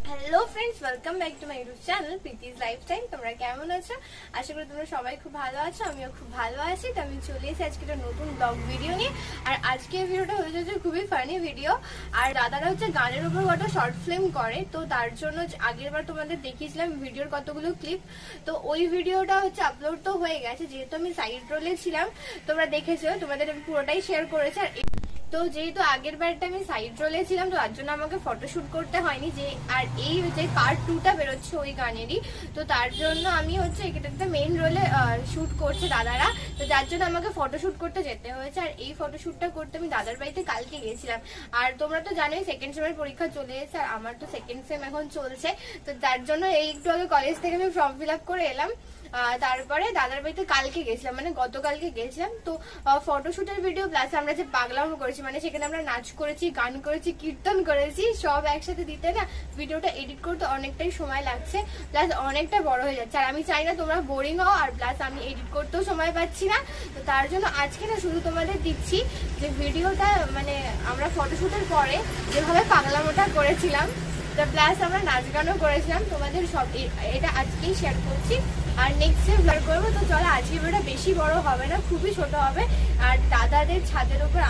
Hello friends, welcome back to my YouTube channel Preeti's lifestyle. তোমরা কেমন আছো? আশা করি তোমরা সবাই খুব ভালো আছো, আমিও খুব ভালো আছি। তো আমি চলে এসেছি আজকে একটা নতুন ব্লগ ভিডিও নিয়ে। আর আজকের ভিডিওটা হয়ে যাচ্ছে খুবই ফানি ভিডিও। আর দাদারা হচ্ছে গানের উপর কটা শর্ট ফিল্ম করে, তো তার জন্য আগের বার তোমাদের দেখিয়েছিলাম ভিডিওর কতগুলো ক্লিপ। তো ওই ভিডিওটা হচ্ছে আপলোড তো হয়ে গেছে, যেহেতু আমি সাইড রোলে ছিলাম তোমরা দেখেছো, তোমাদের আমি পুরোটাই শেয়ার করেছি। আর তো যেহেতু আগের বারটা আমি সাইড রোলে ছিলাম, তো তার জন্য আমাকে ফটোশুট করতে হয়নি। যে আর এই যে পার্ট 2টা বেরোচ্ছে ওই গানেরই, তো তার জন্য আমি হচ্ছে এটাতে মেইন রোলে শুট করছে দাদারা, তো যার জন্য আমাকে ফটোশুট করতে যেতে হয়েছে। আর এই ফটোশুটটা করতে আমি দাদার বাড়িতে কালকে গেছিলাম। আর তোমরা তো জানোই সেকেন্ড সেমের পরীক্ষা চলে এসেছে, আর আমার তো সেকেন্ড সেম এখন চলছে, তো তার জন্য এই একটু আগে কলেজ থেকে আমি ফর্ম ফিল আপ করে এলাম। তারপরে দাদার বাড়িতে কালকে গেছিলাম, মানে গতকালকে গেছিলাম। তো ফটোশুটের ভিডিও প্লাস আমরা যে পাগলামো করেছি, মানে সেখানে আমরা নাচ করেছি, গান করেছি, কীর্তন করেছি, সব একসাথে দিতে না ভিডিওটা এডিট করতে অনেকটাই সময় লাগছে, প্লাস অনেকটা বড় হয়ে যাচ্ছে। আর আমি চাই না তোমরা বোরিং হও, আর প্লাস আমি এডিট করতেও সময় পাচ্ছি না। তো তার জন্য আজকে না শুধু তোমাদের দিচ্ছি যে ভিডিওটা, মানে আমরা ফটোশুটের পরে যেভাবে পাগলামোটা করেছিলাম, প্লাস আমরা নাচ গানও করেছিলাম, তোমাদের সব এটা আজকেই শেয়ার করছি। আর নেক্সট ডে ব্লগ করবো। তো চলো আজকে ভিডিওটা বেশি বড় হবে না, খুবই ছোট হবে। আর দাদাদের ছাদের উপর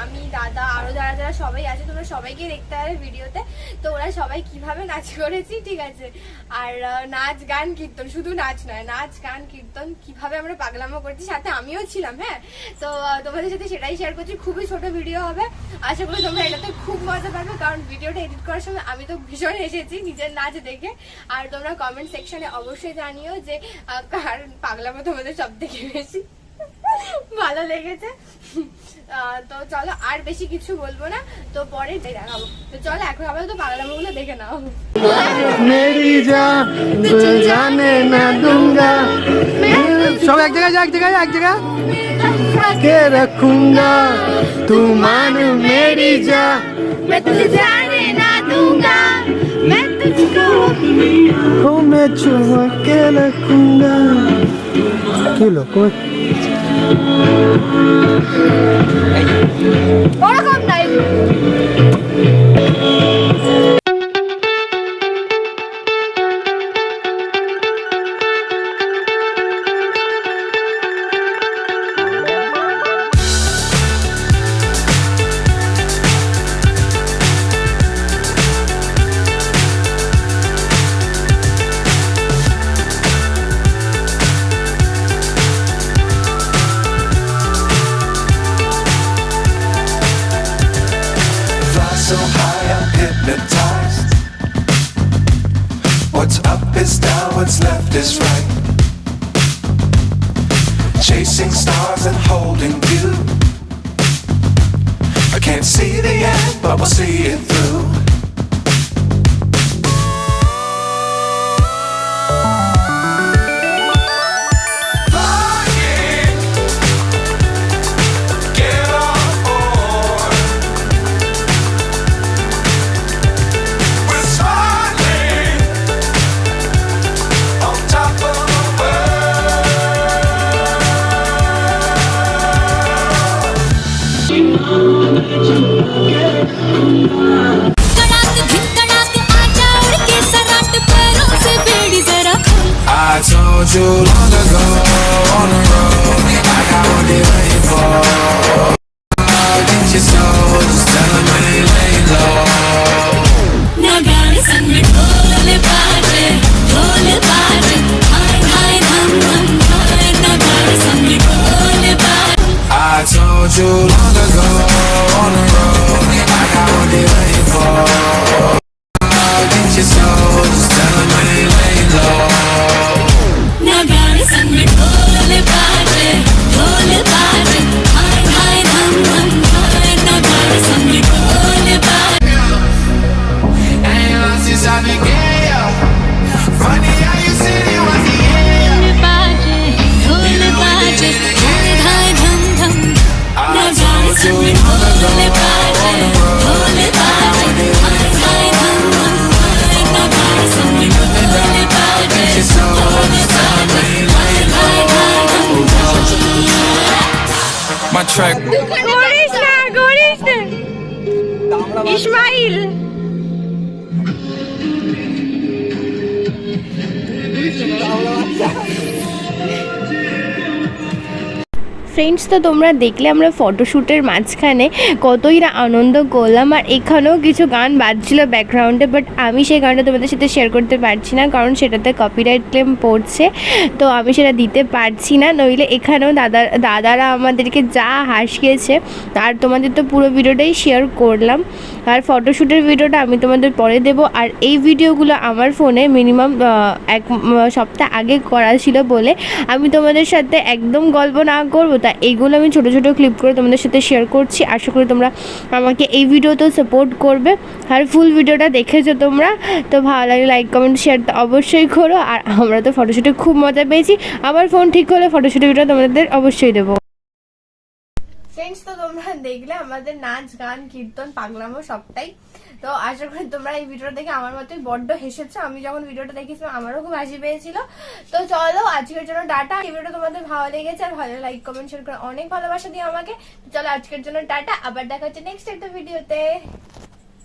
আমি দাদা আরো যারা যারা সবাই আছে, তোমরা সবাইকে দেখতে হবে ভিডিওতে। তো ওরা সবাই কিভাবে নাচ করেছি, ঠিক আছে। আর নাচ গান কীর্তন, শুধু নাচ নয়, নাচ গান কীর্তন কিভাবে আমরা পাগলামো করছি, সাথে আমিও ছিলাম। হ্যাঁ, তো তোমাদের সাথে সেটাই শেয়ার করছি। খুবই ছোট ভিডিও হবে, আশা করি তোমরা এটাতে খুব মজা পাবে, কারণ ভিডিওটা এডিট করার সময় আমি তো ভীষণ এসেছি নিজের নাচ দেখে। আর তোমরা কমেন্ট সেকশনে অবশ্যই জানিও যে কার পাগলামো তোমাদের সব থেকে বেশি ভালো লেগেছে। তো চলো আর বেশি কিছু বলবো না, তো পরে দেখাবো। তো চলো এখন আবার তো পাগলামো গুলো দেখে নাও। मेरी जान दिल जाने ना दूंगा, सब एक जगह के रखूंगा, तू मान मेरी जान, मैं तुझे जाने ना दूंगा, मैं तुझको मैं चुमा के रखूंगा। किलो को ওরকম নাই। So high I'm hypnotized. What's up is down, what's left is right. Chasing stars and holding you. I can't see the end, but we'll see it through. I told you long ago on the road, I got what they waiting for. Get your soul, just tell them when they lay low. Nagani san mein dhole baaje, hai hai dham dham hai. Nagani san mein dhole baaje. I told you long ago on the road, I got what they waiting for. Get your soul, just tell them when they lay low. Nagani san mein dhole baaje, hai hai dham dham hai. Nagani san mein dhole baaje. Ain't lost since I began. Funny how you said it was the end. Dhole baaje, hai hai dham dham. Nagani san mein dhole baaje, hai hai dham dham hai. Nagani san mein dhole baaje, my track. করিস না, করিস না Ismail. Friends, তো তোমরা দেখলে আমরা ফটোশ্যুটের মাঝখানে কতই না আনন্দ করলাম, আর এখানেও কিছু গান বাজছিল ব্যাকগ্রাউন্ডে, বাট আমি সেই গানটা তোমাদের সাথে শেয়ার করতে পারছি না, কারণ সেটাতে কপিরাইট ক্লেম পড়ছে, তো আমি সেটা দিতে পারছি না। নইলে এখানেও দাদারা আমাদেরকে যা হাসিয়েছে, আর তোমাদের তো পুরো ভিডিওটাই শেয়ার করলাম, আর ফটোশ্যুটের ভিডিওটা আমি তোমাদের পরে দেবো। আর এই ভিডিওগুলো আমার ফোনে মিনিমাম এক সপ্তাহ আগে করা ছিল বলে আমি তোমাদের সাথে একদম গল্প না করবো, তা এইগুলো আমি ছোটো ছোটো ক্লিপ করে তোমাদের সাথে শেয়ার করছি। আশা করি তোমরা আমাকে এই ভিডিওতেও সাপোর্ট করবে, আর ফুল ভিডিওটা দেখেছো তোমরা, তো ভালো লাগে লাইক কমেন্ট শেয়ার তো অবশ্যই করো। আর আমরা তো ফটোশ্যুটে খুব মজা পেয়েছি, আবার ফোন ঠিক হলে ফটোশ্যুটের ভিডিও তোমাদের অবশ্যই দেবো। ফ্রেন্ডস, তো তোমরা দেখলে আমাদের নাচ গান কীর্তন পাগলামো সবটাই। তো আশা করি তোমরা এই ভিডিওটা দেখে আমার মতোই বড্ড হেসেছো। আমি যখন ভিডিওটা দেখেছিলাম আমারও খুব হাসি পেয়েছিল। তো চলো আজকের জন্য টাটা। এই ভিডিওটা তোমাদের ভালো লেগেছে আর ভালো লাইক কমেন্ট শেয়ার করে অনেক ভালোবাসা দিও আমাকে। চলো আজকের জন্য টাটা, আবার দেখা হচ্ছে নেক্সট একটা ভিডিওতে।